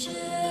Ave,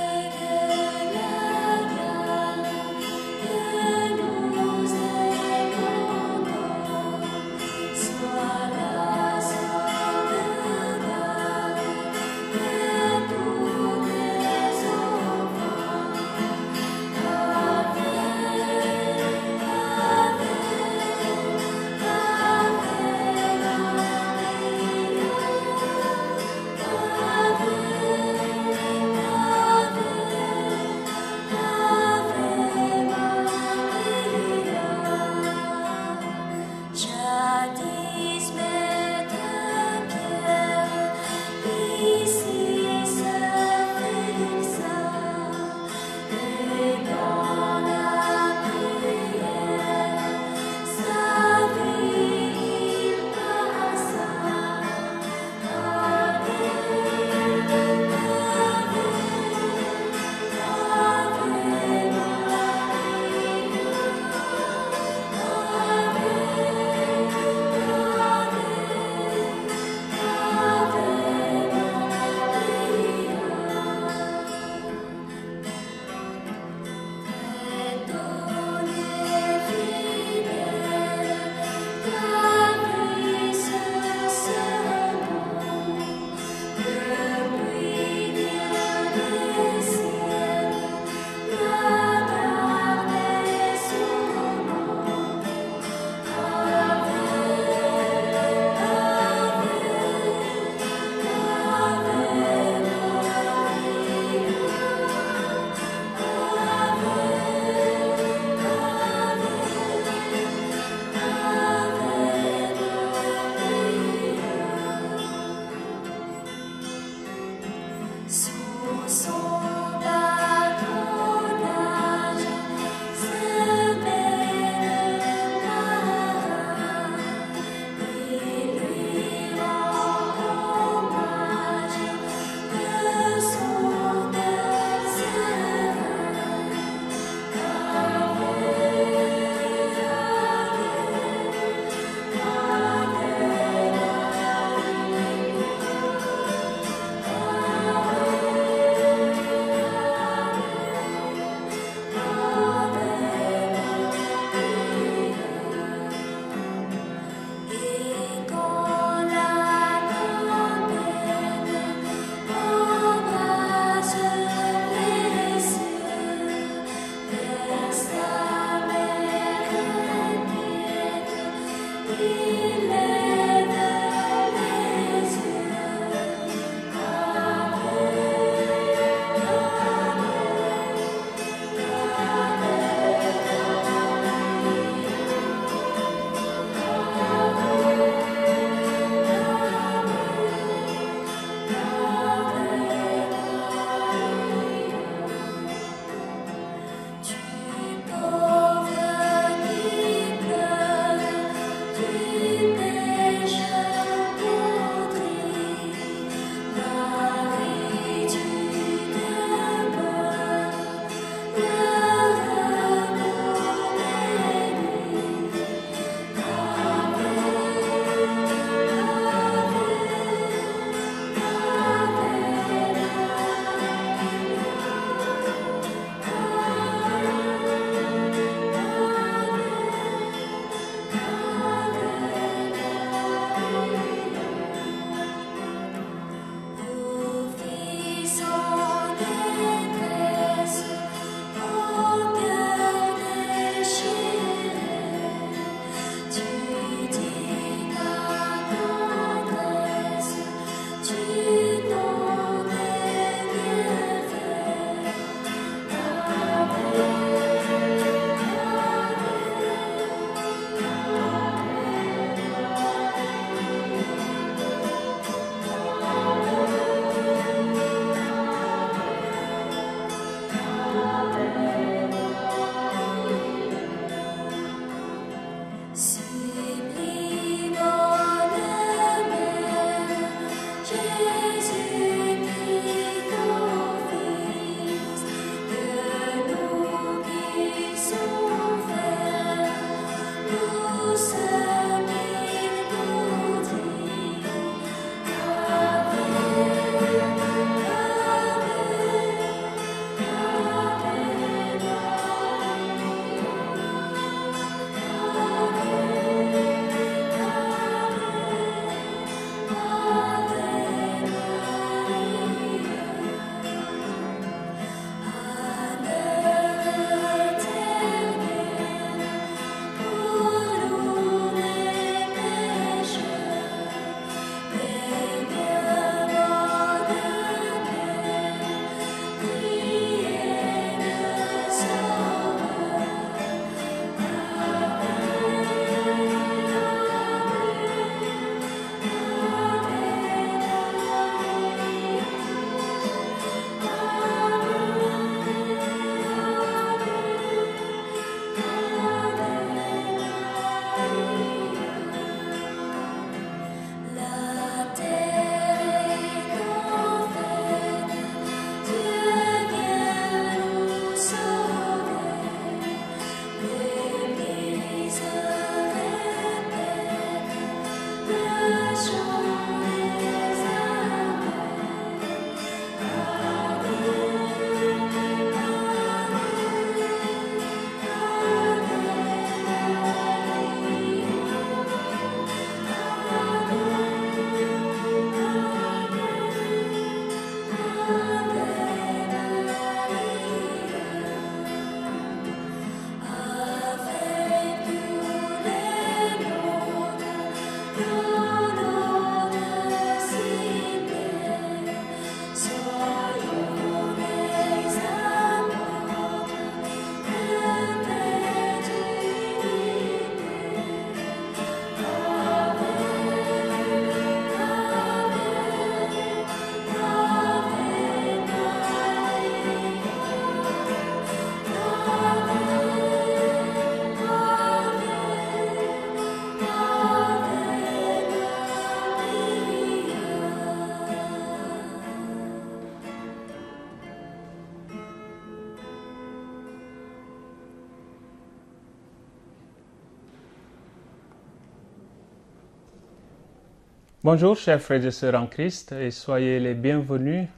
Bonjour chers frères et sœurs en Christ et soyez les bienvenus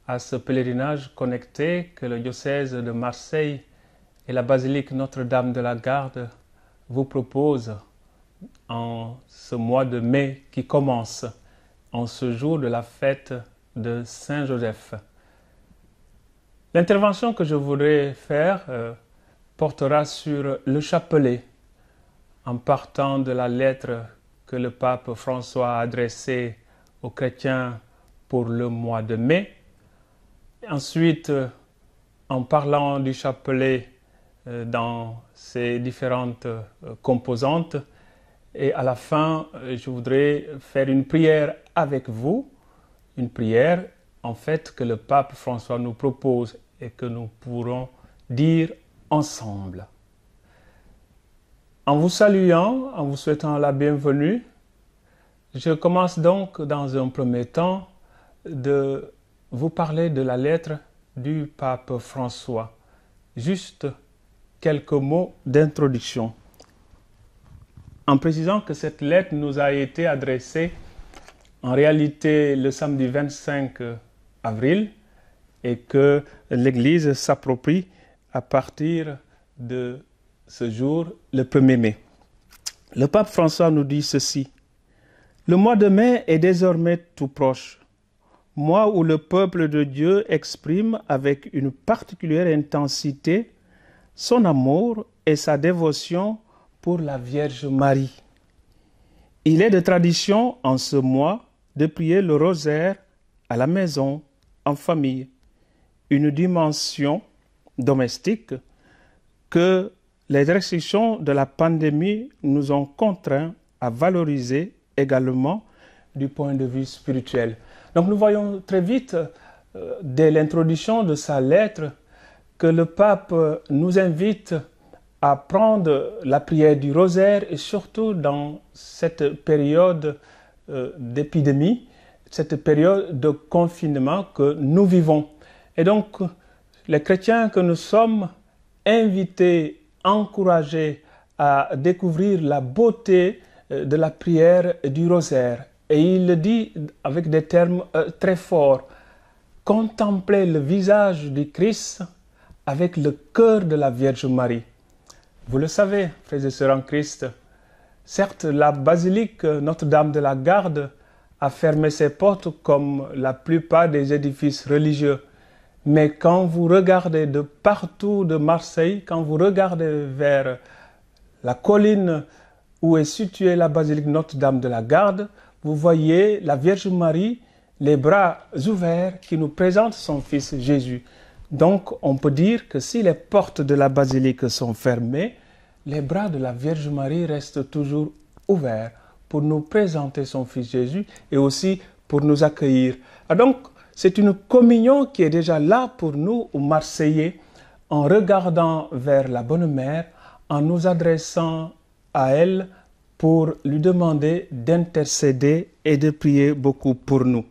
à ce pèlerinage connecté que le diocèse de Marseille et la basilique Notre-Dame de la Garde vous proposent en ce mois de mai qui commence, en ce jour de la fête de Saint-Joseph. L'intervention que je voudrais faire portera sur le chapelet en partant de la lettre que le pape François a adressée aux chrétiens pour le mois de mai. Ensuite, en parlant du chapelet dans ses différentes composantes. Et à la fin, je voudrais faire une prière avec vous, une prière en fait que le pape François nous propose et que nous pourrons dire ensemble. En vous saluant, en vous souhaitant la bienvenue, je commence donc dans un premier temps de vous parler de la lettre du pape François. Juste quelques mots d'introduction. En précisant que cette lettre nous a été adressée en réalité le samedi 25 avril et que l'Église s'approprie à partir de ce jour, le 1er mai. Le pape François nous dit ceci. Le mois de mai est désormais tout proche, mois où le peuple de Dieu exprime avec une particulière intensité son amour et sa dévotion pour la Vierge Marie. Il est de tradition en ce mois de prier le rosaire à la maison, en famille, une dimension domestique que les restrictions de la pandémie nous ont contraints à valoriser également du point de vue spirituel. Donc nous voyons très vite, dès l'introduction de sa lettre, que le pape nous invite à prendre la prière du rosaire et surtout dans cette période d'épidémie, cette période de confinement que nous vivons. Et donc, les chrétiens que nous sommes invités, encouragés à découvrir la beauté de la prière du rosaire. Et il le dit avec des termes très forts. Contempler le visage du Christ avec le cœur de la Vierge Marie. Vous le savez, frères et sœurs en Christ, certes, la basilique Notre-Dame de la Garde a fermé ses portes comme la plupart des édifices religieux. Mais quand vous regardez de partout de Marseille, quand vous regardez vers la colline où est située la basilique Notre-Dame de la Garde, vous voyez la Vierge Marie, les bras ouverts qui nous présente son Fils Jésus. Donc, on peut dire que si les portes de la basilique sont fermées, les bras de la Vierge Marie restent toujours ouverts pour nous présenter son Fils Jésus et aussi pour nous accueillir. Donc, c'est une communion qui est déjà là pour nous, Marseillais, en regardant vers la Bonne Mère, en nous adressant à elle pour lui demander d'intercéder et de prier beaucoup pour nous.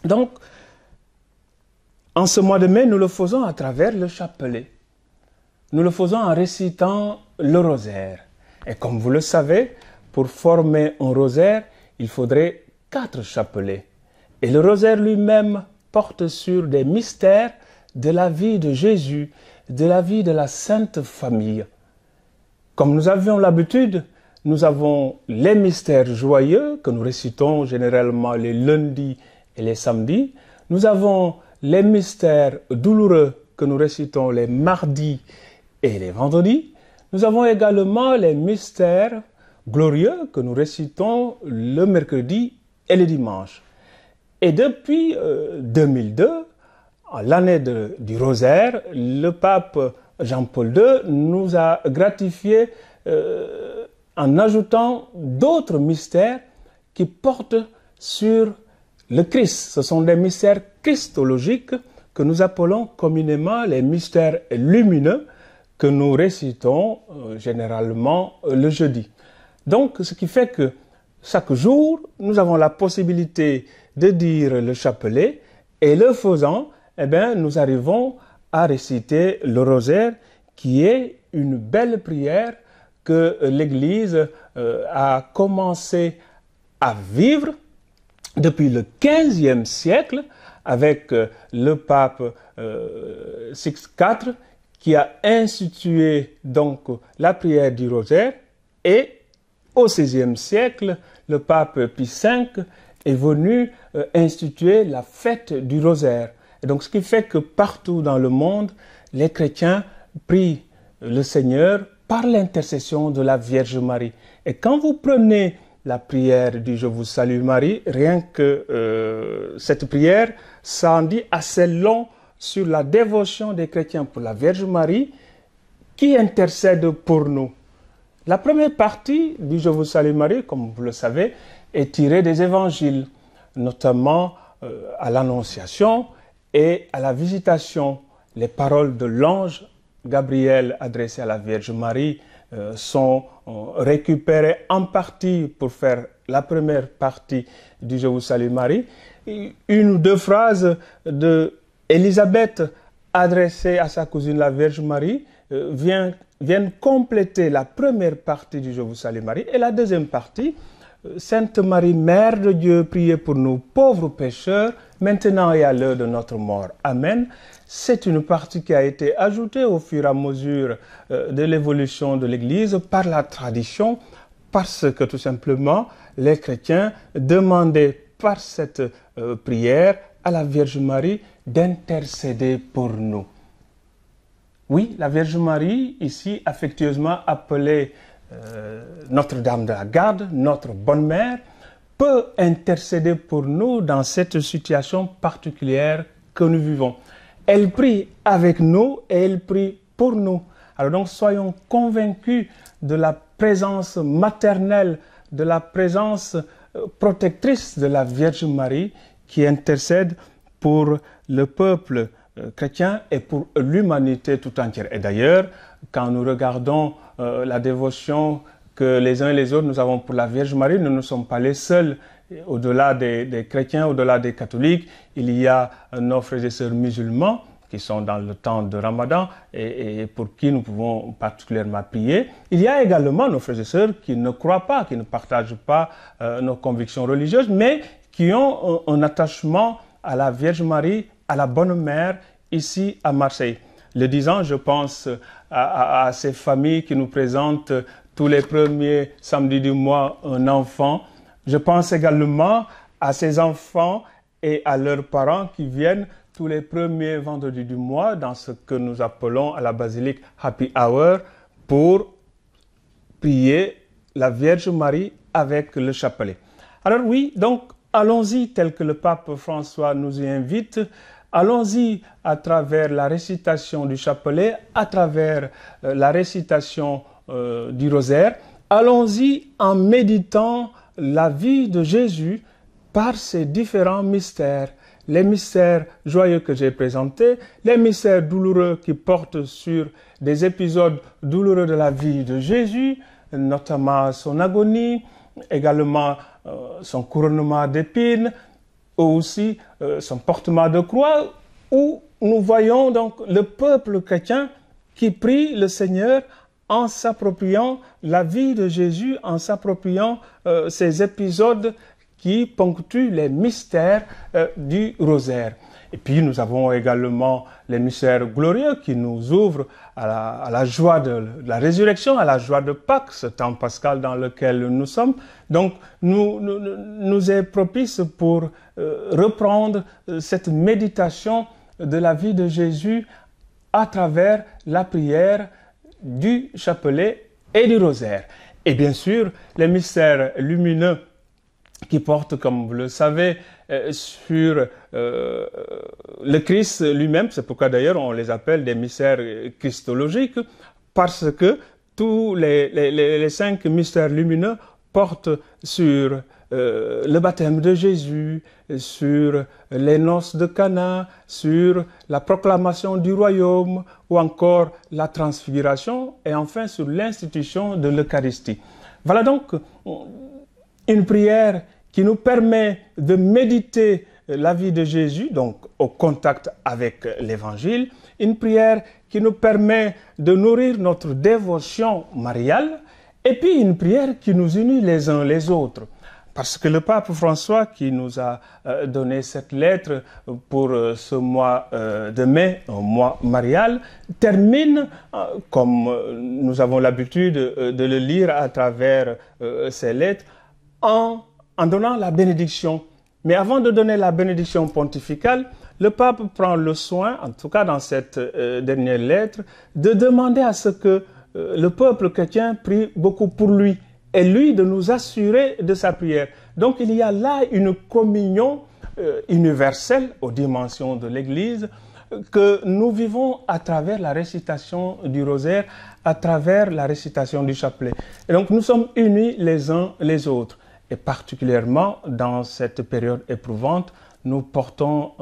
Donc, en ce mois de mai, nous le faisons à travers le chapelet. Nous le faisons en récitant le rosaire. Et comme vous le savez, pour former un rosaire, il faudrait 4 chapelets. Et le rosaire lui-même porte sur des mystères de la vie de Jésus, de la vie de la Sainte Famille. Comme nous avions l'habitude, nous avons les mystères joyeux que nous récitons généralement les lundis et les samedis. Nous avons les mystères douloureux que nous récitons les mardis et les vendredis. Nous avons également les mystères glorieux que nous récitons le mercredi et le dimanche. Et depuis 2002, l'année du rosaire, le pape Jean-Paul II nous a gratifié en ajoutant d'autres mystères qui portent sur le Christ. Ce sont des mystères christologiques que nous appelons communément les mystères lumineux que nous récitons généralement le jeudi. Donc, ce qui fait que chaque jour, nous avons la possibilité de dire le chapelet et le faisant, nous arrivons à réciter le rosaire qui est une belle prière que l'Église a commencé à vivre depuis le XVe siècle avec le pape Sixte IV qui a institué donc la prière du rosaire, et au XVIe siècle, le pape Pie V est venu instituer la fête du rosaire. Et donc, ce qui fait que partout dans le monde, les chrétiens prient le Seigneur par l'intercession de la Vierge Marie. Et quand vous prenez la prière du Je vous salue Marie, rien que cette prière, ça en dit assez long sur la dévotion des chrétiens pour la Vierge Marie qui intercède pour nous. La première partie du Je vous salue Marie, comme vous le savez, est tirée des évangiles, notamment à l'Annonciation et à la Visitation. Les paroles de l'ange Gabriel adressées à la Vierge Marie sont récupérées en partie pour faire la première partie du Je vous salue Marie. Une ou deux phrases de Élisabeth adressées à sa cousine la Vierge Marie viennent compléter la première partie du Je vous salue Marie. Et la deuxième partie, Sainte Marie, Mère de Dieu, priez pour nous pauvres pécheurs, maintenant et à l'heure de notre mort. Amen. C'est une partie qui a été ajoutée au fur et à mesure de l'évolution de l'Église par la tradition, parce que tout simplement, les chrétiens demandaient par cette prière à la Vierge Marie d'intercéder pour nous. Oui, la Vierge Marie, ici affectueusement appelée Notre-Dame de la Garde, notre bonne mère, peut intercéder pour nous dans cette situation particulière que nous vivons. Elle prie avec nous et elle prie pour nous. Alors donc, soyons convaincus de la présence maternelle, de la présence protectrice de la Vierge Marie qui intercède pour le peuple chrétien et pour l'humanité tout entière. Et d'ailleurs, quand nous regardons la dévotion que les uns et les autres nous avons pour la Vierge Marie, nous ne sommes pas les seuls. Au-delà des chrétiens, au-delà des catholiques, il y a nos frères et sœurs musulmans qui sont dans le temps de Ramadan et pour qui nous pouvons particulièrement prier. Il y a également nos frères et sœurs qui ne croient pas, qui ne partagent pas nos convictions religieuses, mais qui ont un attachement à la Vierge Marie, à la Bonne Mère, ici à Marseille. Le disant, je pense à ces familles qui nous présentent tous les premiers samedis du mois un enfant. Je pense également à ces enfants et à leurs parents qui viennent tous les premiers vendredis du mois dans ce que nous appelons à la basilique Happy Hour pour prier la Vierge Marie avec le chapelet. Alors oui, donc allons-y tel que le pape François nous y invite. Allons-y à travers la récitation du chapelet, à travers la récitation du rosaire. Allons-y en méditant la vie de Jésus par ses différents mystères. Les mystères joyeux que j'ai présentés, les mystères douloureux qui portent sur des épisodes douloureux de la vie de Jésus, notamment son agonie, également son couronnement d'épines, ou aussi son portement de croix, où nous voyons donc le peuple chrétien qui prie le Seigneur en s'appropriant la vie de Jésus, en s'appropriant ces épisodes qui ponctuent les mystères du rosaire. Et puis nous avons également les mystères glorieux qui nous ouvrent à la joie de la résurrection, à la joie de Pâques, ce temps pascal dans lequel nous sommes. Donc nous est propice pour reprendre cette méditation de la vie de Jésus à travers la prière du chapelet et du rosaire. Et bien sûr, les mystères lumineux qui portent, comme vous le savez, sur le Christ lui-même. C'est pourquoi d'ailleurs on les appelle des mystères christologiques, parce que tous les 5 mystères lumineux portent sur le baptême de Jésus, sur les noces de Cana, sur la proclamation du royaume, ou encore la transfiguration, et enfin sur l'institution de l'Eucharistie. Voilà donc une prière qui nous permet de méditer la vie de Jésus, donc au contact avec l'Évangile, une prière qui nous permet de nourrir notre dévotion mariale, et puis une prière qui nous unit les uns les autres. Parce que le pape François, qui nous a donné cette lettre pour ce mois de mai, un mois marial, termine, comme nous avons l'habitude de le lire à travers ces lettres, en donnant la bénédiction. Mais avant de donner la bénédiction pontificale, le pape prend le soin, en tout cas dans cette dernière lettre, de demander à ce que le peuple chrétien prie beaucoup pour lui et lui de nous assurer de sa prière. Donc il y a là une communion universelle aux dimensions de l'Église que nous vivons à travers la récitation du rosaire, à travers la récitation du chapelet. Et donc nous sommes unis les uns les autres. Et particulièrement dans cette période éprouvante, nous portons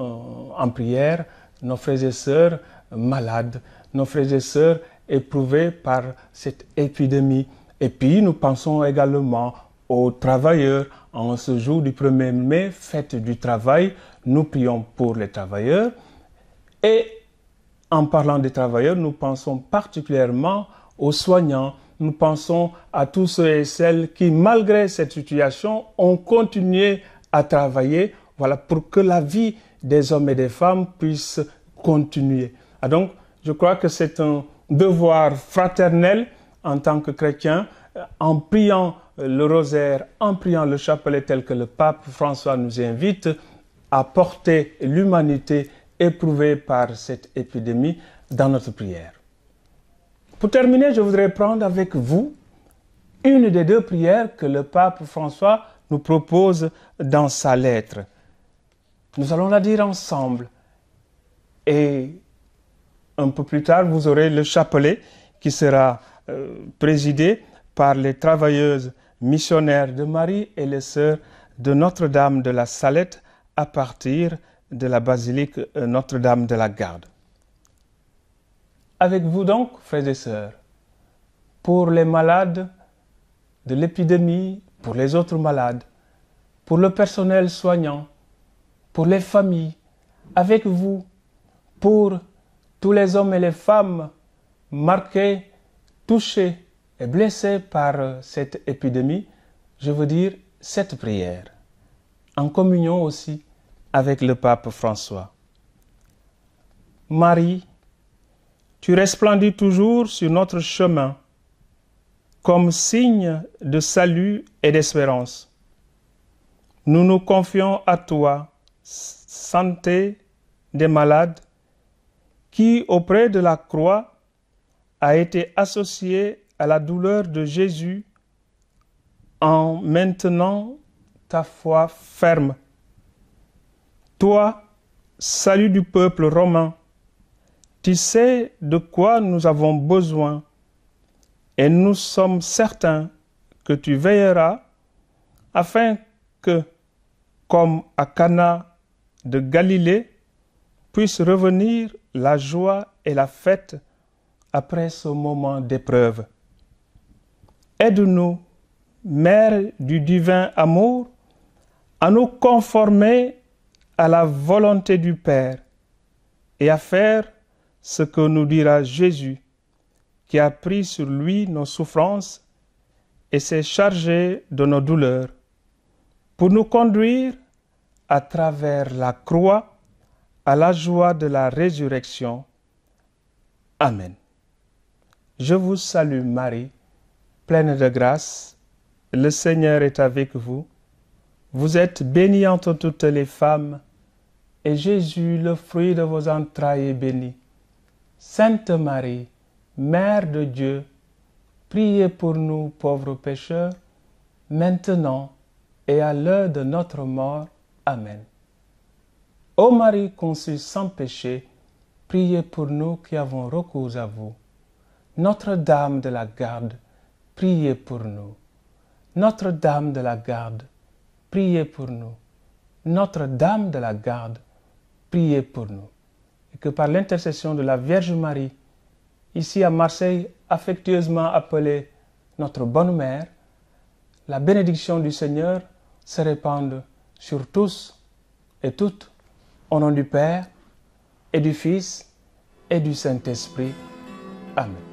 en prière nos frères et sœurs malades, nos frères et sœurs éprouvés par cette épidémie. Et puis nous pensons également aux travailleurs. En ce jour du 1er mai, fête du travail, nous prions pour les travailleurs. Et en parlant des travailleurs, nous pensons particulièrement aux soignants. Nous pensons à tous ceux et celles qui, malgré cette situation, ont continué à travailler, voilà, pour que la vie des hommes et des femmes puisse continuer. Donc, je crois que c'est un devoir fraternel en tant que chrétien, en priant le rosaire, en priant le chapelet tel que le pape François nous invite à porter l'humanité éprouvée par cette épidémie dans notre prière. Pour terminer, je voudrais prendre avec vous une des deux prières que le pape François nous propose dans sa lettre. Nous allons la dire ensemble et un peu plus tard, vous aurez le chapelet qui sera présidé par les travailleuses missionnaires de Marie et les sœurs de Notre-Dame de la Salette à partir de la basilique Notre-Dame de la Garde. Avec vous donc, frères et sœurs, pour les malades de l'épidémie, pour les autres malades, pour le personnel soignant, pour les familles, avec vous, pour tous les hommes et les femmes marqués, touchés et blessés par cette épidémie, je veux dire cette prière, en communion aussi avec le pape François. Marie, tu resplendis toujours sur notre chemin comme signe de salut et d'espérance. Nous nous confions à toi, santé des malades, qui auprès de la croix a été associée à la douleur de Jésus en maintenant ta foi ferme. Toi, salut du peuple romain, tu sais de quoi nous avons besoin et nous sommes certains que tu veilleras afin que, comme à Cana de Galilée, puisse revenir la joie et la fête après ce moment d'épreuve. Aide-nous, Mère du divin amour, à nous conformer à la volonté du Père et à faire ce que nous dira Jésus, qui a pris sur lui nos souffrances et s'est chargé de nos douleurs, pour nous conduire à travers la croix à la joie de la résurrection. Amen. Je vous salue Marie, pleine de grâce, le Seigneur est avec vous. Vous êtes bénie entre toutes les femmes, et Jésus, le fruit de vos entrailles, est béni. Sainte Marie, Mère de Dieu, priez pour nous pauvres pécheurs, maintenant et à l'heure de notre mort. Amen. Ô Marie conçue sans péché, priez pour nous qui avons recours à vous. Notre-Dame de la Garde, priez pour nous. Notre-Dame de la Garde, priez pour nous. Notre-Dame de la Garde, priez pour nous. Et que par l'intercession de la Vierge Marie, ici à Marseille, affectueusement appelée notre bonne mère, la bénédiction du Seigneur se répande sur tous et toutes, au nom du Père et du Fils et du Saint-Esprit. Amen.